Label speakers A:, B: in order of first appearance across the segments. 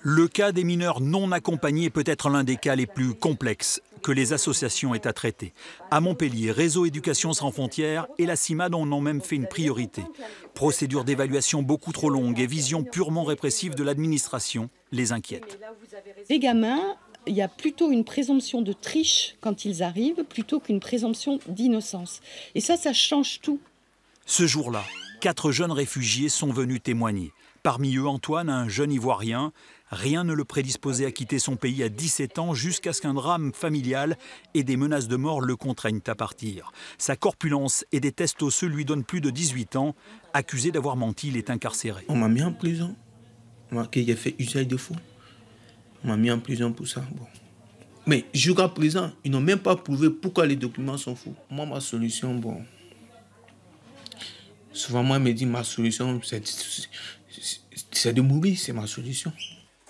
A: Le cas des mineurs non accompagnés est peut-être l'un des cas les plus complexes que les associations aient à traiter. À Montpellier, Réseau Éducation Sans Frontières et la CIMAD en ont même fait une priorité. Procédure d'évaluation beaucoup trop longue et vision purement répressive de l'administration les inquiètent.
B: Les gamins, il y a plutôt une présomption de triche quand ils arrivent, plutôt qu'une présomption d'innocence. Et ça change tout.
A: Ce jour-là, 4 jeunes réfugiés sont venus témoigner. Parmi eux, Antoine, un jeune Ivoirien. Rien ne le prédisposait à quitter son pays à 17 ans jusqu'à ce qu'un drame familial et des menaces de mort le contraignent à partir. Sa corpulence et des tests osseux lui donnent plus de 18 ans. Accusé d'avoir menti, il est incarcéré.
C: On m'a mis en prison. J'ai fait usage de faux. On m'a mis en prison pour ça. Bon. Mais jusqu'à présent, ils n'ont même pas prouvé pourquoi les documents sont faux. Moi, ma solution, bon... Souvent, moi, je me dis, ma solution, c'est de mourir, c'est ma solution.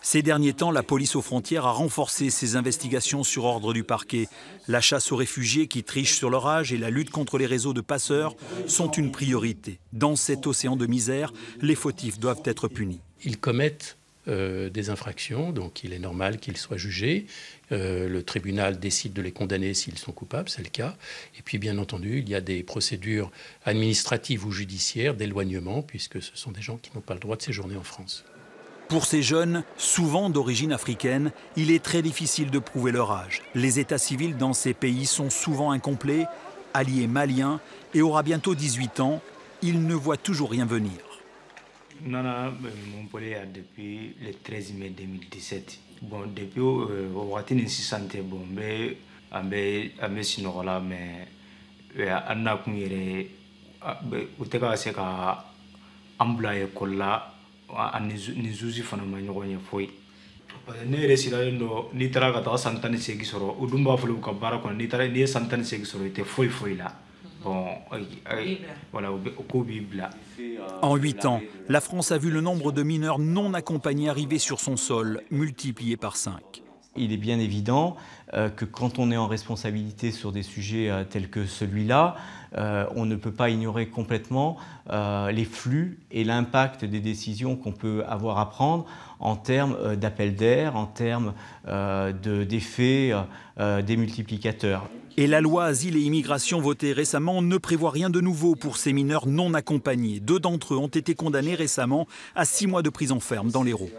A: Ces derniers temps, la police aux frontières a renforcé ses investigations sur ordre du parquet. La chasse aux réfugiés qui trichent sur leur âge et la lutte contre les réseaux de passeurs sont une priorité. Dans cet océan de misère, les fautifs doivent être punis.
D: Ils commettent des infractions, donc il est normal qu'ils soient jugés. Le tribunal décide de les condamner s'ils sont coupables, c'est le cas. Et puis bien entendu, il y a des procédures administratives ou judiciaires d'éloignement, puisque ce sont des gens qui n'ont pas le droit de séjourner en France.
A: Pour ces jeunes, souvent d'origine africaine, il est très difficile de prouver leur âge. Les états civils dans ces pays sont souvent incomplets. Ali est malien et aura bientôt 18 ans. Il ne voit toujours rien venir.
E: Nana Montpellier depuis le 13 mai 2017. Bon, depuis au Watini 60, bon, mais ambe sinola mais anna kunyere uteka seka amblaye kolla ni zuzi fana ma nyogonya foi. Ne yɛrɛ siralen dɔ n'i taara ka taga san 18 sɔrɔ o dun b'a fɔ u ka baara kɔnɔ n'i taara n'i ye san 18 sɔrɔ i tɛ foyi la. Bon, voilà,
A: en 8 ans, la France a vu le nombre de mineurs non accompagnés arriver sur son sol multiplié par 5.
F: Il est bien évident que quand on est en responsabilité sur des sujets tels que celui-là, on ne peut pas ignorer complètement les flux et l'impact des décisions qu'on peut avoir à prendre en termes d'appel d'air, en termes d'effets démultiplicateurs.
A: Et la loi Asile et Immigration votée récemment ne prévoit rien de nouveau pour ces mineurs non accompagnés. 2 d'entre eux ont été condamnés récemment à 6 mois de prison ferme dans l'Hérault.